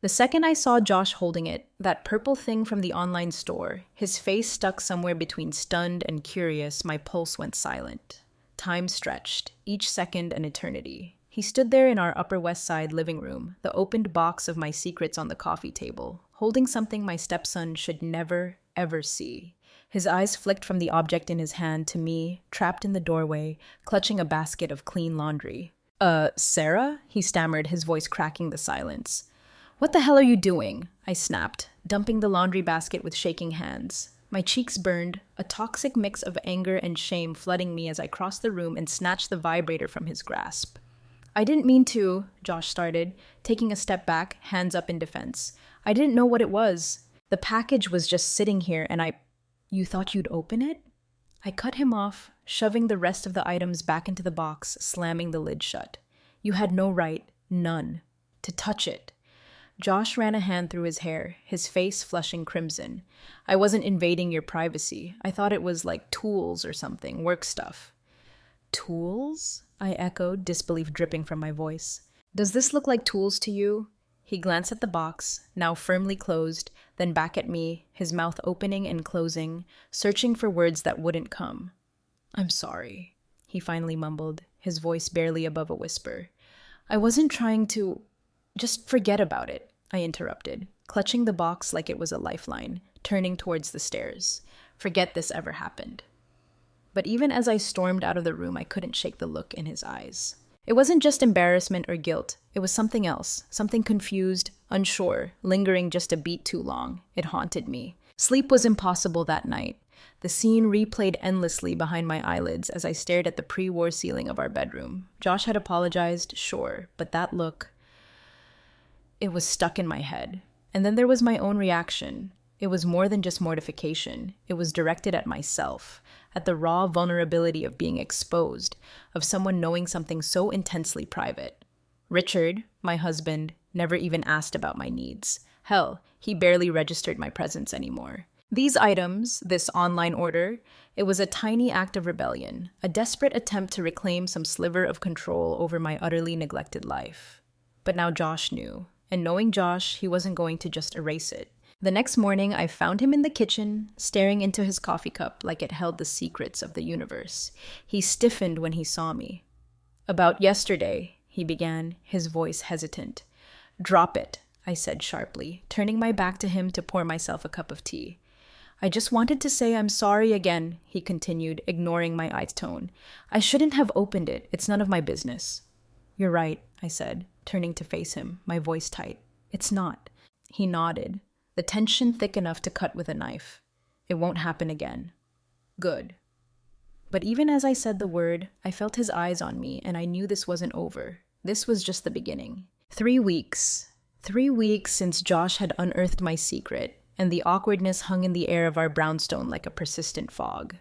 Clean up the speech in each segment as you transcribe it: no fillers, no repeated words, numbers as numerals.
The second I saw Josh holding it, that purple thing from the online store, his face stuck somewhere between stunned and curious, my pulse went silent. Time stretched, each second an eternity. He stood there in our Upper West Side living room, the opened box of my secrets on the coffee table, holding something my stepson should never, ever see. His eyes flicked from the object in his hand to me, trapped in the doorway, clutching a basket of clean laundry. Sarah?" he stammered, his voice cracking the silence. "What the hell are you doing?" I snapped, dumping the laundry basket with shaking hands. My cheeks burned, a toxic mix of anger and shame flooding me as I crossed the room and snatched the vibrator from his grasp. "I didn't mean to," Josh started, taking a step back, hands up in defense. "I didn't know what it was. The package was just sitting here and You thought you'd open it?" I cut him off, shoving the rest of the items back into the box, slamming the lid shut. "You had no right, none, to touch it." Josh ran a hand through his hair, his face flushing crimson. "I wasn't invading your privacy. I thought it was like tools or something, work stuff." "Tools?" I echoed, disbelief dripping from my voice. "Does this look like tools to you?" He glanced at the box, now firmly closed, then back at me, his mouth opening and closing, searching for words that wouldn't come. "I'm sorry," he finally mumbled, his voice barely above a whisper. "I wasn't trying to... Just forget about it," I interrupted, clutching the box like it was a lifeline, turning towards the stairs. Forget this ever happened. But even as I stormed out of the room, I couldn't shake the look in his eyes. It wasn't just embarrassment or guilt. It was something else, something confused, unsure, lingering just a beat too long. It haunted me. Sleep was impossible that night. The scene replayed endlessly behind my eyelids as I stared at the pre-war ceiling of our bedroom. Josh had apologized, sure, but that look... It was stuck in my head. And then there was my own reaction. It was more than just mortification. It was directed at myself, at the raw vulnerability of being exposed, of someone knowing something so intensely private. Richard, my husband, never even asked about my needs. Hell, he barely registered my presence anymore. These items, this online order, it was a tiny act of rebellion, a desperate attempt to reclaim some sliver of control over my utterly neglected life. But now Josh knew, and knowing Josh, he wasn't going to just erase it. The next morning, I found him in the kitchen, staring into his coffee cup like it held the secrets of the universe. He stiffened when he saw me. "About yesterday," he began, his voice hesitant. "Drop it," I said sharply, turning my back to him to pour myself a cup of tea. "I just wanted to say I'm sorry again," he continued, ignoring my eye tone. "I shouldn't have opened it. It's none of my business." "You're right," I said, turning to face him, my voice tight. "It's not." He nodded, the tension thick enough to cut with a knife. "It won't happen again." "Good." But even as I said the word, I felt his eyes on me, and I knew this wasn't over. This was just the beginning. 3 weeks. 3 weeks since Josh had unearthed my secret, and the awkwardness hung in the air of our brownstone like a persistent fog.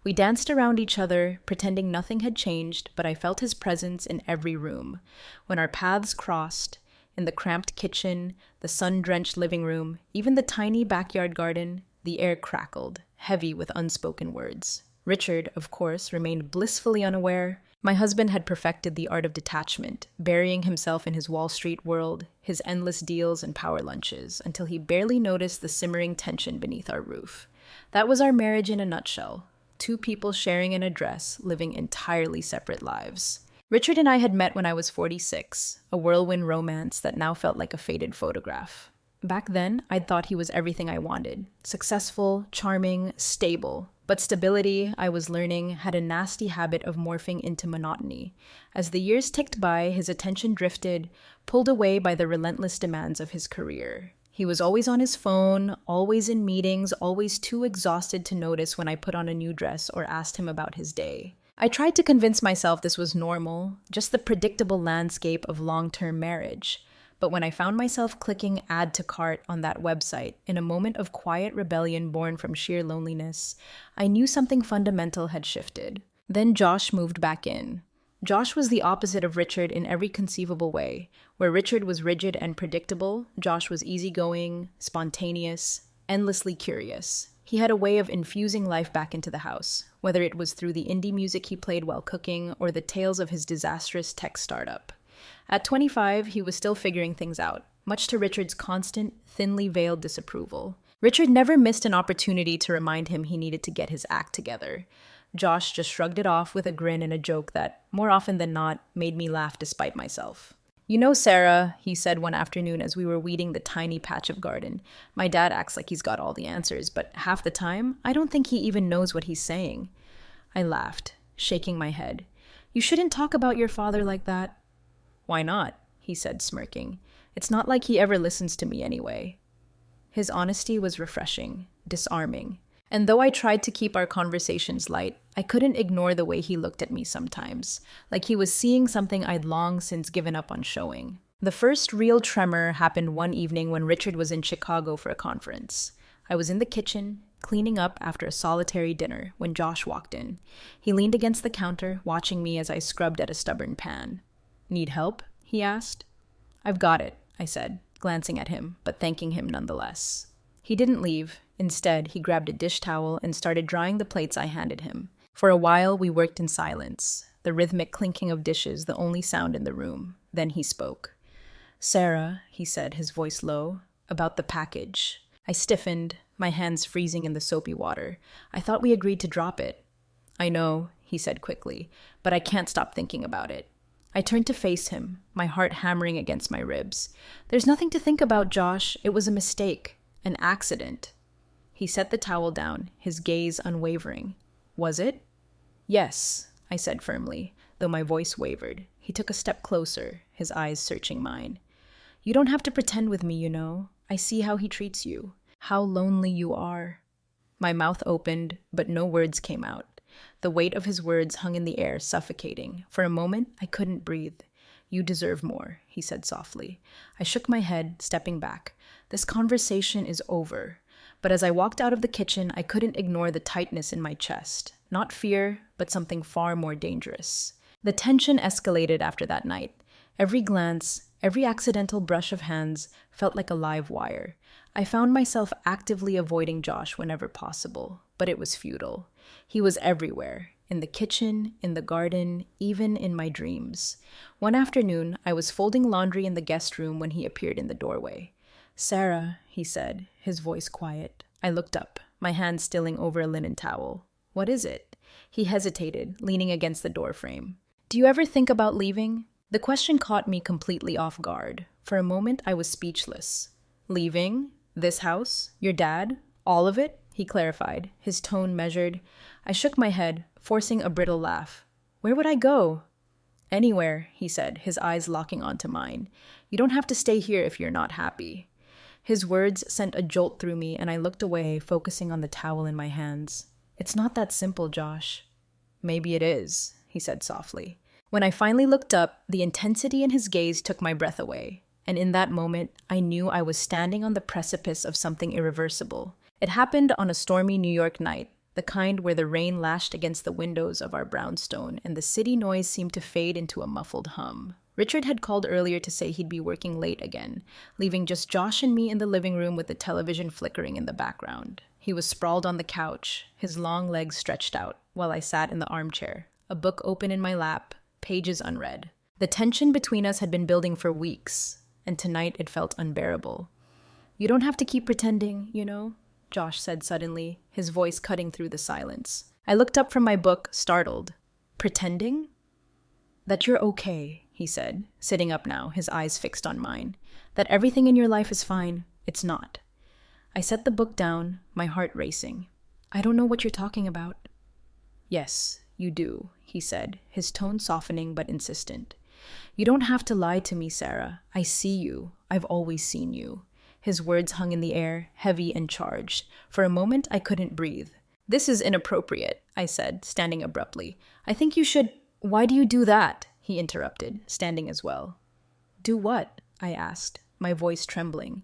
We danced around each other, pretending nothing had changed, but I felt his presence in every room. When our paths crossed, in the cramped kitchen, the sun-drenched living room, even the tiny backyard garden, the air crackled, heavy with unspoken words. Richard, of course, remained blissfully unaware. My husband had perfected the art of detachment, burying himself in his Wall Street world, his endless deals and power lunches, until he barely noticed the simmering tension beneath our roof. That was our marriage in a nutshell. 2 people sharing an address, living entirely separate lives. Richard and I had met when I was 46, a whirlwind romance that now felt like a faded photograph. Back then, I'd thought he was everything I wanted. Successful, charming, stable. But stability, I was learning, had a nasty habit of morphing into monotony. As the years ticked by, his attention drifted, pulled away by the relentless demands of his career. He was always on his phone, always in meetings, always too exhausted to notice when I put on a new dress or asked him about his day. I tried to convince myself this was normal, just the predictable landscape of long-term marriage. But when I found myself clicking add to cart on that website, in a moment of quiet rebellion born from sheer loneliness, I knew something fundamental had shifted. Then Josh moved back in. Josh was the opposite of Richard in every conceivable way. Where Richard was rigid and predictable, Josh was easygoing, spontaneous, endlessly curious. He had a way of infusing life back into the house, whether it was through the indie music he played while cooking or the tales of his disastrous tech startup. At 25, he was still figuring things out. much to Richard's constant, thinly veiled disapproval. Richard never missed an opportunity to remind him he needed to get his act together. Josh just shrugged it off with a grin and a joke that, more often than not, made me laugh despite myself. "You know, Sarah," he said one afternoon as we were weeding the tiny patch of garden, "my dad acts like he's got all the answers, but half the time, I don't think he even knows what he's saying." I laughed, shaking my head. "You shouldn't talk about your father like that." "Why not?" he said, smirking. "It's not like he ever listens to me anyway." His honesty was refreshing, disarming. And though I tried to keep our conversations light, I couldn't ignore the way he looked at me sometimes, like he was seeing something I'd long since given up on showing. The first real tremor happened one evening when Richard was in Chicago for a conference. I was in the kitchen, cleaning up after a solitary dinner, when Josh walked in. He leaned against the counter, watching me as I scrubbed at a stubborn pan. "Need help?" he asked. "I've got it," I said, glancing at him, but thanking him nonetheless. He didn't leave. Instead, he grabbed a dish towel and started drying the plates I handed him. For a while, we worked in silence, the rhythmic clinking of dishes the only sound in the room. Then he spoke. "Sarah," he said, his voice low, "about the package." I stiffened, my hands freezing in the soapy water. "I thought we agreed to drop it." "I know," he said quickly, "but I can't stop thinking about it." I turned to face him, my heart hammering against my ribs. "There's nothing to think about, Josh. It was a mistake. An accident." He set the towel down, his gaze unwavering. "Was it?" "Yes," I said firmly, though my voice wavered. He took a step closer, his eyes searching mine. "You don't have to pretend with me, you know. I see how he treats you. How lonely you are." My mouth opened, but no words came out. The weight of his words hung in the air, suffocating. For a moment, I couldn't breathe. "You deserve more," he said softly. I shook my head, stepping back. This conversation is over. But as I walked out of the kitchen, I couldn't ignore the tightness in my chest. Not fear, but something far more dangerous. The tension escalated after that night. Every glance, every accidental brush of hands felt like a live wire. I found myself actively avoiding Josh whenever possible, but it was futile. He was everywhere, in the kitchen, in the garden, even in my dreams. One afternoon, I was folding laundry in the guest room when he appeared in the doorway. "Sarah," he said, his voice quiet. I looked up, my hand stilling over a linen towel. "What is it?" He hesitated, leaning against the doorframe. "Do you ever think about leaving?" The question caught me completely off guard. For a moment, I was speechless. "Leaving? This house? Your dad? All of it?" he clarified, his tone measured. I shook my head, forcing a brittle laugh. "Where would I go?" "Anywhere," he said, his eyes locking onto mine. "You don't have to stay here if you're not happy." His words sent a jolt through me, and I looked away, focusing on the towel in my hands. "It's not that simple, Josh." "Maybe it is," he said softly. When I finally looked up, the intensity in his gaze took my breath away. And in that moment, I knew I was standing on the precipice of something irreversible. It happened on a stormy New York night, the kind where the rain lashed against the windows of our brownstone and the city noise seemed to fade into a muffled hum. Richard had called earlier to say he'd be working late again, leaving just Josh and me in the living room with the television flickering in the background. He was sprawled on the couch, his long legs stretched out, while I sat in the armchair, a book open in my lap, pages unread. The tension between us had been building for weeks, and tonight it felt unbearable. "You don't have to keep pretending, you know," Josh said suddenly, his voice cutting through the silence. I looked up from my book, startled. "Pretending?" "That you're okay," he said, sitting up now, his eyes fixed on mine. "That everything in your life is fine. It's not." I set the book down, my heart racing. "I don't know what you're talking about." "Yes, you do," he said, his tone softening but insistent. "You don't have to lie to me, Sarah. I see you. I've always seen you." His words hung in the air, heavy and charged. For a moment, I couldn't breathe. "This is inappropriate," I said, standing abruptly. "I think you should—" "Why do you do that?" he interrupted, standing as well. "Do what?" I asked, my voice trembling.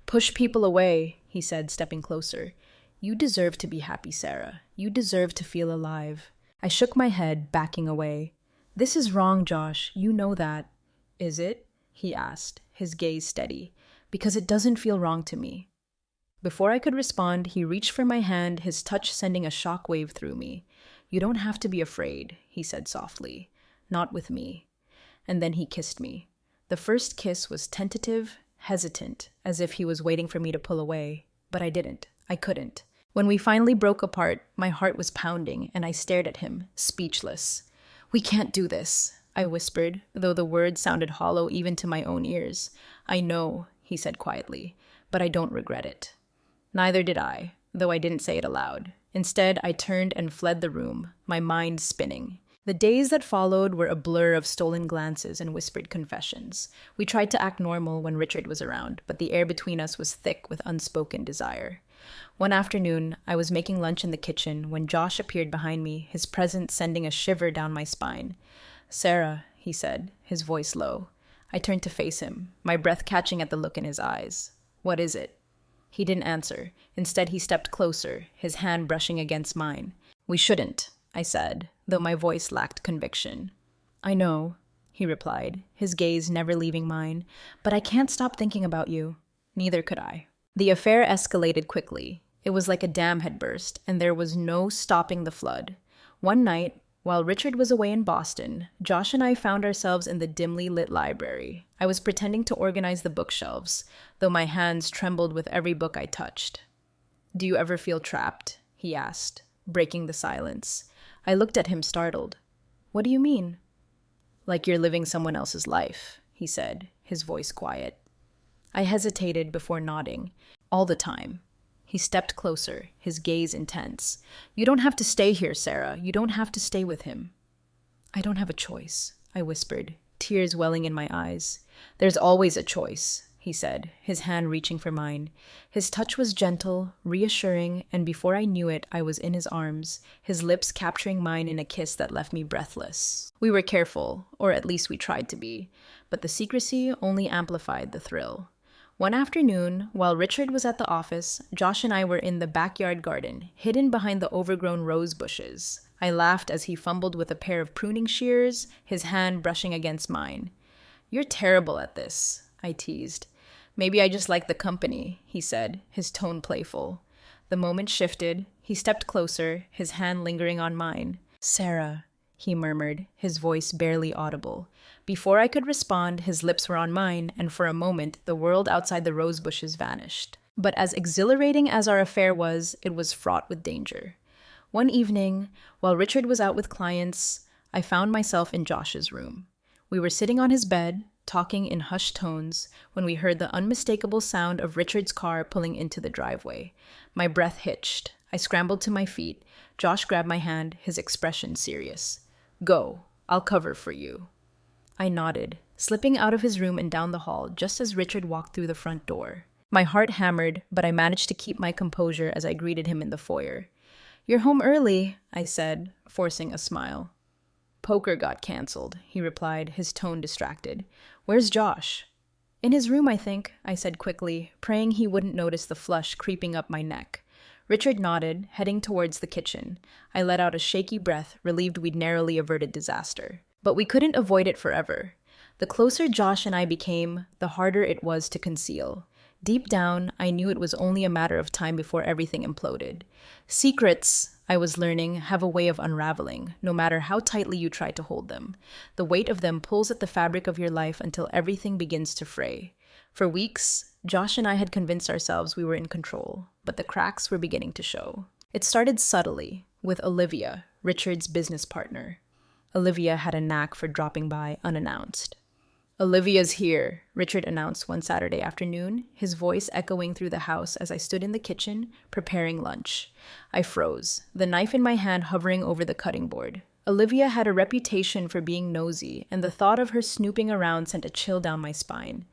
"Push people away," he said, stepping closer. "You deserve to be happy, Sarah. You deserve to feel alive." I shook my head, backing away. "This is wrong, Josh. You know that." "Is it?" he asked, his gaze steady. "Because it doesn't feel wrong to me." Before I could respond, he reached for my hand, his touch sending a shockwave through me. "You don't have to be afraid," he said softly. "Not with me." And then he kissed me. The first kiss was tentative, hesitant, as if he was waiting for me to pull away. But I didn't. I couldn't. When we finally broke apart, my heart was pounding, and I stared at him, speechless. "We can't do this," I whispered, though the words sounded hollow even to my own ears. "I know," he said quietly, "but I don't regret it." Neither did I, though I didn't say it aloud. Instead, I turned and fled the room, my mind spinning. The days that followed were a blur of stolen glances and whispered confessions. We tried to act normal when Richard was around, but the air between us was thick with unspoken desire. One afternoon, I was making lunch in the kitchen when Josh appeared behind me, his presence sending a shiver down my spine. "Sarah," he said, his voice low. I turned to face him, my breath catching at the look in his eyes. "What is it?" He didn't answer. Instead, he stepped closer, his hand brushing against mine. "We shouldn't," I said, though my voice lacked conviction. "I know," he replied, his gaze never leaving mine, "but I can't stop thinking about you." Neither could I. The affair escalated quickly. It was like a dam had burst, and there was no stopping the flood. One night, while Richard was away in Boston, Josh and I found ourselves in the dimly lit library. I was pretending to organize the bookshelves, though my hands trembled with every book I touched. "Do you ever feel trapped?" he asked, breaking the silence. I looked at him startled. "What do you mean?" "Like you're living someone else's life," he said, his voice quiet. I hesitated before nodding. "All the time." He stepped closer, his gaze intense. "You don't have to stay here, Sarah. You don't have to stay with him." "I don't have a choice," I whispered, tears welling in my eyes. "There's always a choice," he said, his hand reaching for mine. His touch was gentle, reassuring, and before I knew it, I was in his arms, his lips capturing mine in a kiss that left me breathless. We were careful, or at least we tried to be, but the secrecy only amplified the thrill. One afternoon, while Richard was at the office, Josh and I were in the backyard garden, hidden behind the overgrown rose bushes. I laughed as he fumbled with a pair of pruning shears, his hand brushing against mine. "You're terrible at this," I teased. "Maybe I just like the company," he said, his tone playful. The moment shifted. He stepped closer, his hand lingering on mine. "Sarah," he murmured, his voice barely audible. Before I could respond, his lips were on mine, and for a moment, the world outside the rose bushes vanished. But as exhilarating as our affair was, it was fraught with danger. One evening, while Richard was out with clients, I found myself in Josh's room. We were sitting on his bed, talking in hushed tones, when we heard the unmistakable sound of Richard's car pulling into the driveway. My breath hitched. I scrambled to my feet. Josh grabbed my hand, his expression serious. "Go. I'll cover for you." I nodded, slipping out of his room and down the hall just as Richard walked through the front door. My heart hammered, but I managed to keep my composure as I greeted him in the foyer. "You're home early," I said, forcing a smile. "Poker got canceled," he replied, his tone distracted. "Where's Josh?" "In his room, I think," I said quickly, praying he wouldn't notice the flush creeping up my neck. Richard nodded, heading towards the kitchen. I let out a shaky breath, relieved we'd narrowly averted disaster. But we couldn't avoid it forever. The closer Josh and I became, the harder it was to conceal. Deep down, I knew it was only a matter of time before everything imploded. Secrets, I was learning, have a way of unraveling, no matter how tightly you try to hold them. The weight of them pulls at the fabric of your life until everything begins to fray. For weeks, Josh and I had convinced ourselves we were in control, but the cracks were beginning to show. It started subtly, with Olivia, Richard's business partner. Olivia had a knack for dropping by unannounced. "Olivia's here," Richard announced one Saturday afternoon, his voice echoing through the house as I stood in the kitchen, preparing lunch. I froze, the knife in my hand hovering over the cutting board. Olivia had a reputation for being nosy, and the thought of her snooping around sent a chill down my spine.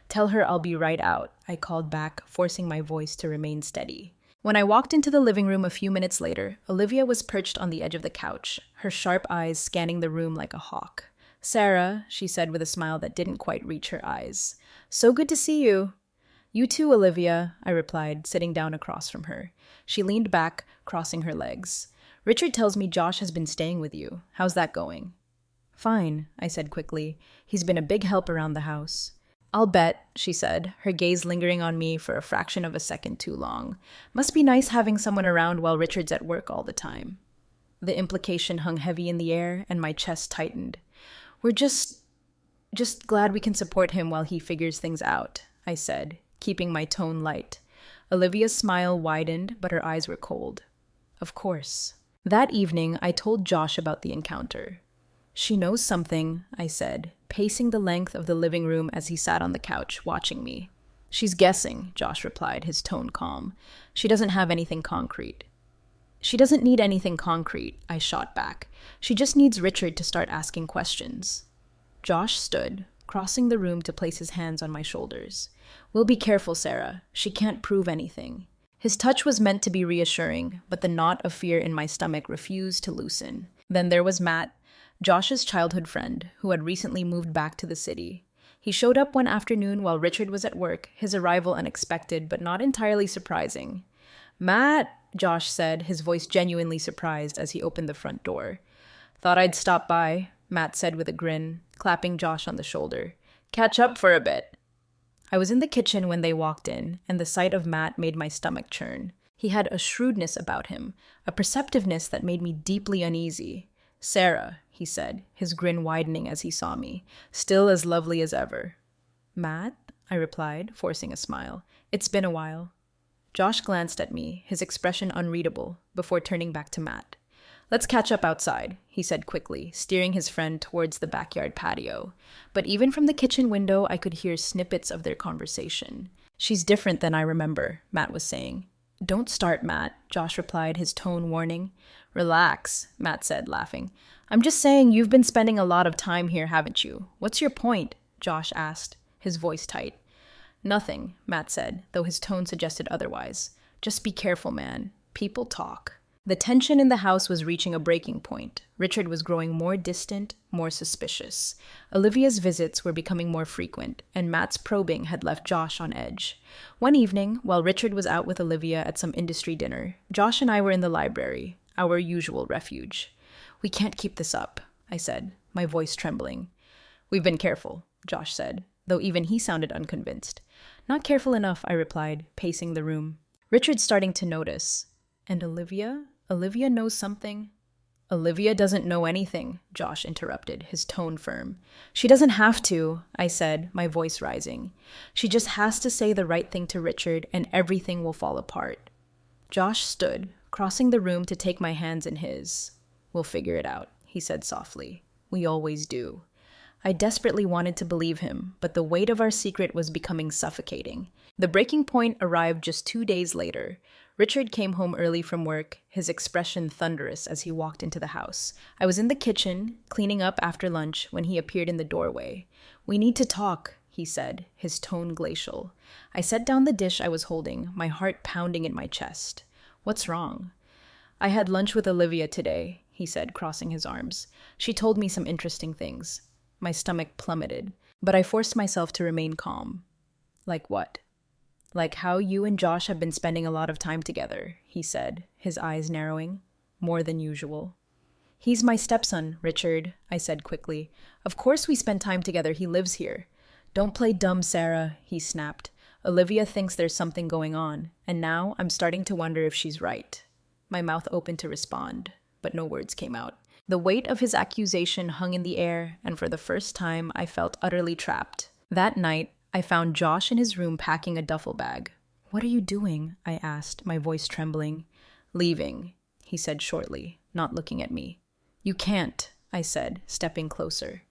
"Tell her I'll be right out," I called back, forcing my voice to remain steady. When I walked into the living room a few minutes later, Olivia was perched on the edge of the couch, her sharp eyes scanning the room like a hawk. "Sarah," she said with a smile that didn't quite reach her eyes. "So good to see you." "You too, Olivia," I replied, sitting down across from her. She leaned back, crossing her legs. "Richard tells me Josh has been staying with you. How's that going?" "Fine," I said quickly. "He's been a big help around the house." "I'll bet," she said, her gaze lingering on me for a fraction of a second too long. "Must be nice having someone around while Richard's at work all the time." The implication hung heavy in the air, and my chest tightened. "We're just glad we can support him while he figures things out," I said, keeping my tone light. Olivia's smile widened, but her eyes were cold. Of course. That evening, I told Josh about the encounter. She knows something, I said, pacing the length of the living room as he sat on the couch, watching me. She's guessing, Josh replied, his tone calm. She doesn't have anything concrete. She doesn't need anything concrete, I shot back. She just needs Richard to start asking questions. Josh stood, crossing the room to place his hands on my shoulders. We'll be careful, Sarah. She can't prove anything. His touch was meant to be reassuring, but the knot of fear in my stomach refused to loosen. Then there was Matt, Josh's childhood friend, who had recently moved back to the city. He showed up one afternoon while Richard was at work, his arrival unexpected but not entirely surprising. Matt, Josh said, his voice genuinely surprised as he opened the front door. Thought I'd stop by, Matt said with a grin, clapping Josh on the shoulder. Catch up for a bit. I was in the kitchen when they walked in, and the sight of Matt made my stomach churn. He had a shrewdness about him, a perceptiveness that made me deeply uneasy. Sarah, he said, his grin widening as he saw me, still as lovely as ever. Matt, I replied, forcing a smile. It's been a while. Josh glanced at me, his expression unreadable, before turning back to Matt. Let's catch up outside, he said quickly, steering his friend towards the backyard patio. But even from the kitchen window, I could hear snippets of their conversation. She's different than I remember, Matt was saying. Don't start, Matt, Josh replied, his tone warning. Relax, Matt said, laughing. I'm just saying you've been spending a lot of time here, haven't you? What's your point? Josh asked, his voice tight. Nothing, Matt said, though his tone suggested otherwise. Just be careful, man. People talk. The tension in the house was reaching a breaking point. Richard was growing more distant, more suspicious. Olivia's visits were becoming more frequent, and Matt's probing had left Josh on edge. One evening, while Richard was out with Olivia at some industry dinner, Josh and I were in the library, our usual refuge. We can't keep this up, I said, my voice trembling. We've been careful, Josh said, though even he sounded unconvinced. Not careful enough, I replied, pacing the room. Richard's starting to notice. And Olivia? Olivia knows something. Olivia doesn't know anything, Josh interrupted, his tone firm. She doesn't have to, I said, my voice rising. She just has to say the right thing to Richard and everything will fall apart. Josh stood, crossing the room to take my hands in his. We'll figure it out, he said softly. We always do. I desperately wanted to believe him, but the weight of our secret was becoming suffocating. The breaking point arrived just 2 days later. Richard came home early from work, his expression thunderous as he walked into the house. I was in the kitchen, cleaning up after lunch, when he appeared in the doorway. We need to talk, he said, his tone glacial. I set down the dish I was holding, my heart pounding in my chest. What's wrong? I had lunch with Olivia today, he said, crossing his arms. She told me some interesting things. My stomach plummeted, but I forced myself to remain calm. Like what? Like how you and Josh have been spending a lot of time together, he said, his eyes narrowing. More than usual. He's my stepson, Richard, I said quickly. Of course we spend time together, he lives here. Don't play dumb, Sarah, he snapped. Olivia thinks there's something going on, and now I'm starting to wonder if she's right. My mouth opened to respond, but no words came out. The weight of his accusation hung in the air, and for the first time I felt utterly trapped. That night, I found Josh in his room packing a duffel bag. What are you doing? I asked, my voice trembling. Leaving, he said shortly, not looking at me. You can't, I said, stepping closer.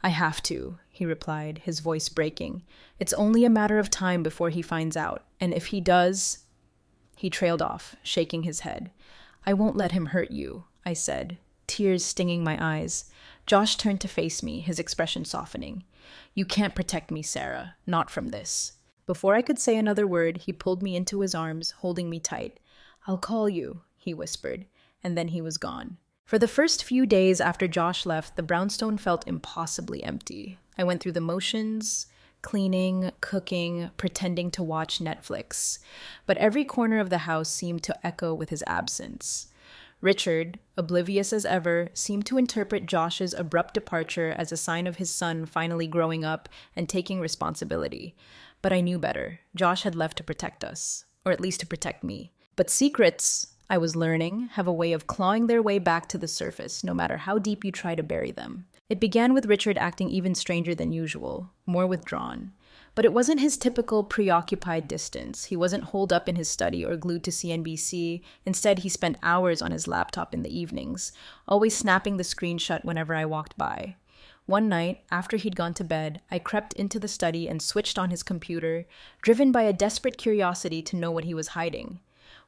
I have to, he replied, his voice breaking. It's only a matter of time before he finds out, and if he does... He trailed off, shaking his head. I won't let him hurt you, I said, tears stinging my eyes. Josh turned to face me, his expression softening. You can't protect me, Sarah, not from this. Before I could say another word, he pulled me into his arms, holding me tight. I'll call you, he whispered, and then he was gone. For the first few days after Josh left, the brownstone felt impossibly empty. I went through the motions, cleaning, cooking, pretending to watch Netflix. But every corner of the house seemed to echo with his absence. Richard, oblivious as ever, seemed to interpret Josh's abrupt departure as a sign of his son finally growing up and taking responsibility. But I knew better. Josh had left to protect us, or at least to protect me. But secrets, I was learning, have a way of clawing their way back to the surface, no matter how deep you try to bury them. It began with Richard acting even stranger than usual, more withdrawn. But it wasn't his typical preoccupied distance. He wasn't holed up in his study or glued to CNBC. Instead, he spent hours on his laptop in the evenings, always snapping the screen shut whenever I walked by. One night, after he'd gone to bed, I crept into the study and switched on his computer, driven by a desperate curiosity to know what he was hiding.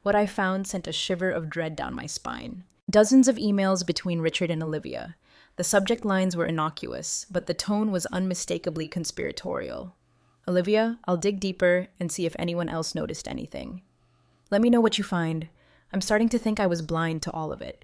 What I found sent a shiver of dread down my spine. Dozens of emails between Richard and Olivia. The subject lines were innocuous, but the tone was unmistakably conspiratorial. Olivia, I'll dig deeper and see if anyone else noticed anything. Let me know what you find. I'm starting to think I was blind to all of it.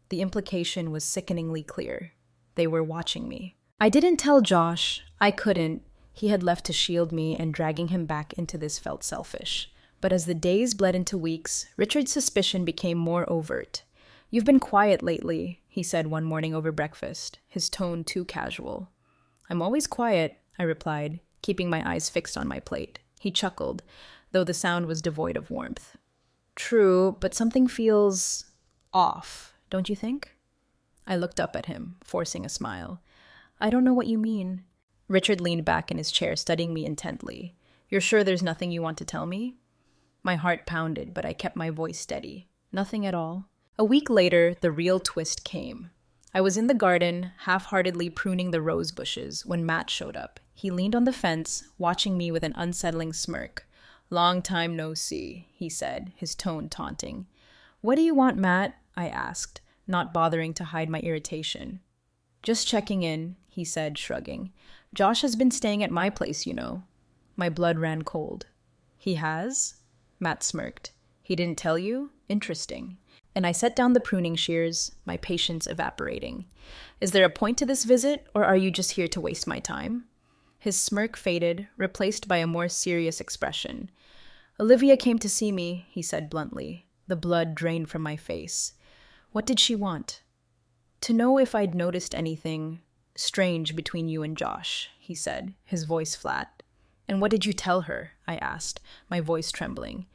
The implication was sickeningly clear. They were watching me. I didn't tell Josh. I couldn't. He had left to shield me, and dragging him back into this felt selfish. But as the days bled into weeks, Richard's suspicion became more overt. You've been quiet lately, he said one morning over breakfast, his tone too casual. I'm always quiet, I replied, keeping my eyes fixed on my plate. He chuckled, though the sound was devoid of warmth. True, but something feels off, don't you think? I looked up at him, forcing a smile. I don't know what you mean. Richard leaned back in his chair, studying me intently. You're sure there's nothing you want to tell me? My heart pounded, but I kept my voice steady. Nothing at all. A week later, the real twist came. I was in the garden, half-heartedly pruning the rose bushes, when Matt showed up. He leaned on the fence, watching me with an unsettling smirk. Long time no see, he said, his tone taunting. What do you want, Matt? I asked, not bothering to hide my irritation. Just checking in, he said, shrugging. Josh has been staying at my place, you know. My blood ran cold. He has? Matt smirked. He didn't tell you? Interesting. And I set down the pruning shears, my patience evaporating. Is there a point to this visit, or are you just here to waste my time? His smirk faded, replaced by a more serious expression. Olivia came to see me, he said bluntly. The blood drained from my face. What did she want? To know if I'd noticed anything strange between you and Josh, he said, his voice flat. And what did you tell her? I asked, my voice trembling.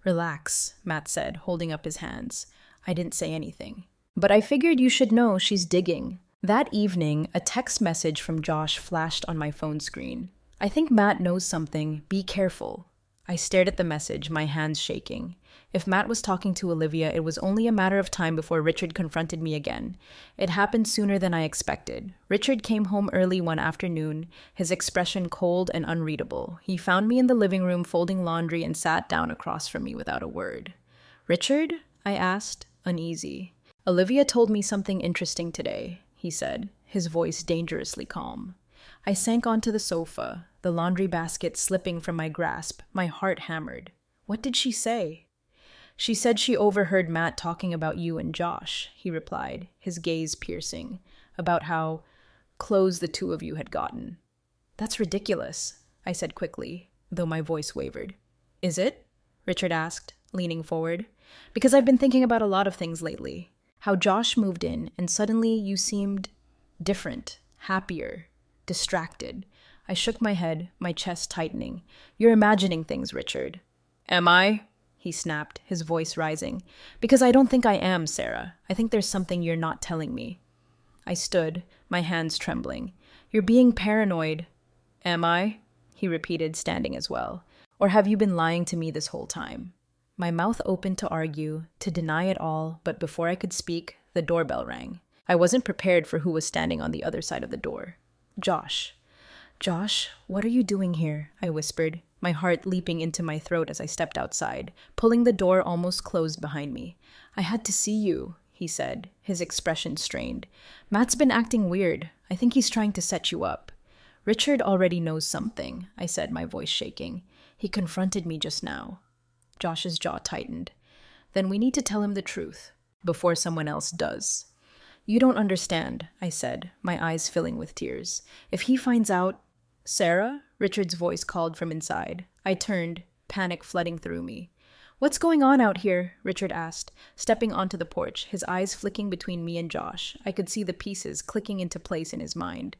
Relax, Matt said, holding up his hands. I didn't say anything. But I figured you should know she's digging. That evening, a text message from Josh flashed on my phone screen. I think Matt knows something. Be careful. I stared at the message, my hands shaking. If Matt was talking to Olivia, it was only a matter of time before Richard confronted me again. It happened sooner than I expected. Richard came home early one afternoon, his expression cold and unreadable. He found me in the living room folding laundry and sat down across from me without a word. Richard? I asked, uneasy. Olivia told me something interesting today, he said, his voice dangerously calm. I sank onto the sofa, the laundry basket slipping from my grasp, my heart hammered. What did she say? She said she overheard Matt talking about you and Josh, he replied, his gaze piercing, about how close the two of you had gotten. That's ridiculous, I said quickly, though my voice wavered. Is it? Richard asked, leaning forward. Because I've been thinking about a lot of things lately. How Josh moved in, and suddenly you seemed different, happier, distracted. I shook my head, my chest tightening. You're imagining things, Richard. Am I? He snapped, his voice rising. Because I don't think I am, Sarah. I think there's something you're not telling me. I stood, my hands trembling. You're being paranoid. Am I? He repeated, standing as well. Or have you been lying to me this whole time? My mouth opened to argue, to deny it all, but before I could speak, the doorbell rang. I wasn't prepared for who was standing on the other side of the door. Josh. Josh, what are you doing here? I whispered, my heart leaping into my throat as I stepped outside, pulling the door almost closed behind me. I had to see you, he said, his expression strained. Matt's been acting weird. I think he's trying to set you up. Richard already knows something, I said, my voice shaking. He confronted me just now. Josh's jaw tightened. Then we need to tell him the truth, before someone else does. You don't understand, I said, my eyes filling with tears. If he finds out... Sarah? Richard's voice called from inside. I turned, panic flooding through me. What's going on out here? Richard asked, stepping onto the porch, his eyes flicking between me and Josh. I could see the pieces clicking into place in his mind.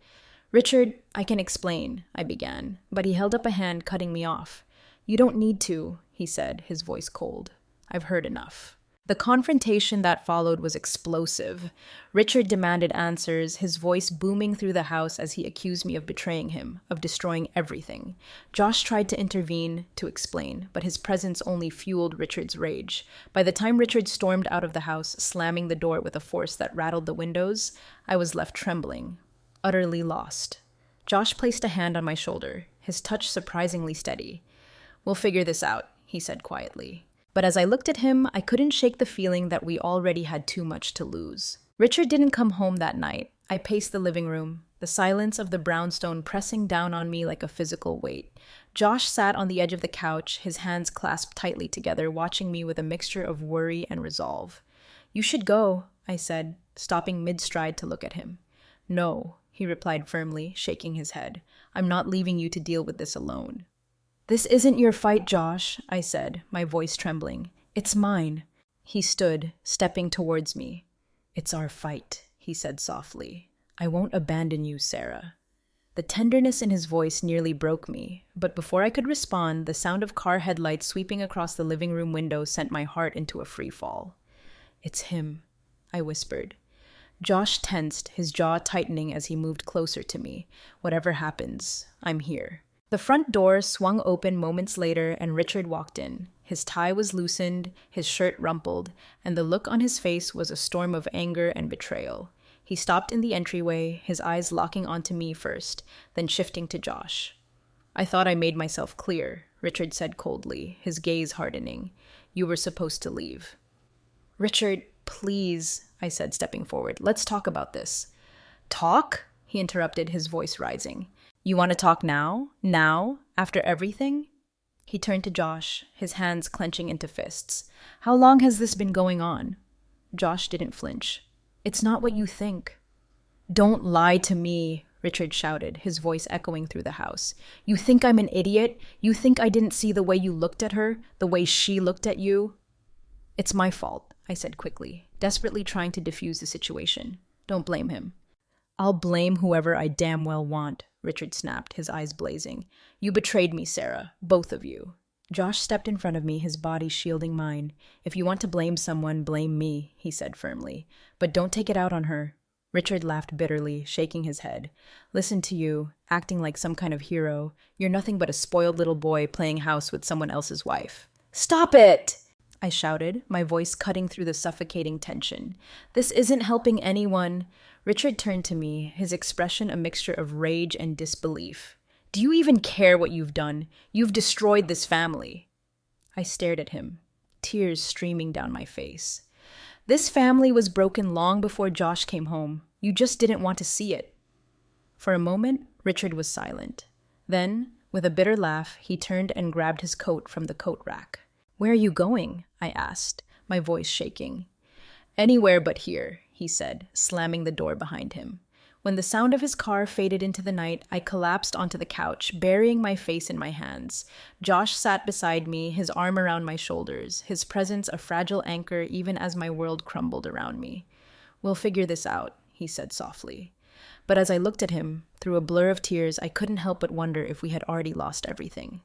Richard, I can explain, I began, but he held up a hand, cutting me off. You don't need to, he said, his voice cold. I've heard enough. The confrontation that followed was explosive. Richard demanded answers, his voice booming through the house as he accused me of betraying him, of destroying everything. Josh tried to intervene, to explain, but his presence only fueled Richard's rage. By the time Richard stormed out of the house, slamming the door with a force that rattled the windows, I was left trembling, utterly lost. Josh placed a hand on my shoulder, his touch surprisingly steady. "We'll figure this out," he said quietly. But as I looked at him, I couldn't shake the feeling that we already had too much to lose. Richard didn't come home that night. I paced the living room, the silence of the brownstone pressing down on me like a physical weight. Josh sat on the edge of the couch, his hands clasped tightly together, watching me with a mixture of worry and resolve. "You should go," I said, stopping mid-stride to look at him. "No," he replied firmly, shaking his head. "I'm not leaving you to deal with this alone." "This isn't your fight, Josh," I said, my voice trembling. "It's mine." He stood, stepping towards me. "It's our fight," he said softly. "I won't abandon you, Sarah." The tenderness in his voice nearly broke me, but before I could respond, the sound of car headlights sweeping across the living room window sent my heart into a free fall. "It's him," I whispered. Josh tensed, his jaw tightening as he moved closer to me. "Whatever happens, I'm here." The front door swung open moments later and Richard walked in. His tie was loosened, his shirt rumpled, and the look on his face was a storm of anger and betrayal. He stopped in the entryway, his eyes locking onto me first, then shifting to Josh. "I thought I made myself clear," Richard said coldly, his gaze hardening. "You were supposed to leave." "Richard, please," I said, stepping forward. "Let's talk about this." "Talk?" he interrupted, his voice rising. "You want to talk now? Now? After everything?" He turned to Josh, his hands clenching into fists. "How long has this been going on?" Josh didn't flinch. "It's not what you think." "Don't lie to me," Richard shouted, his voice echoing through the house. "You think I'm an idiot? You think I didn't see the way you looked at her, the way she looked at you?" "It's my fault," I said quickly, desperately trying to defuse the situation. "Don't blame him." "I'll blame whoever I damn well want," Richard snapped, his eyes blazing. "You betrayed me, Sarah. Both of you." Josh stepped in front of me, his body shielding mine. "If you want to blame someone, blame me," he said firmly. "But don't take it out on her." Richard laughed bitterly, shaking his head. "Listen to you, acting like some kind of hero. You're nothing but a spoiled little boy playing house with someone else's wife." "Stop it!" I shouted, my voice cutting through the suffocating tension. "This isn't helping anyone." Richard turned to me, his expression a mixture of rage and disbelief. "Do you even care what you've done? You've destroyed this family." I stared at him, tears streaming down my face. "This family was broken long before Josh came home. You just didn't want to see it." For a moment, Richard was silent. Then, with a bitter laugh, he turned and grabbed his coat from the coat rack. "Where are you going?" I asked, my voice shaking. "Anywhere but here," he said, slamming the door behind him. When the sound of his car faded into the night, I collapsed onto the couch, burying my face in my hands. Josh sat beside me, his arm around my shoulders, his presence a fragile anchor even as my world crumbled around me. "We'll figure this out," he said softly. But as I looked at him, through a blur of tears, I couldn't help but wonder if we had already lost everything.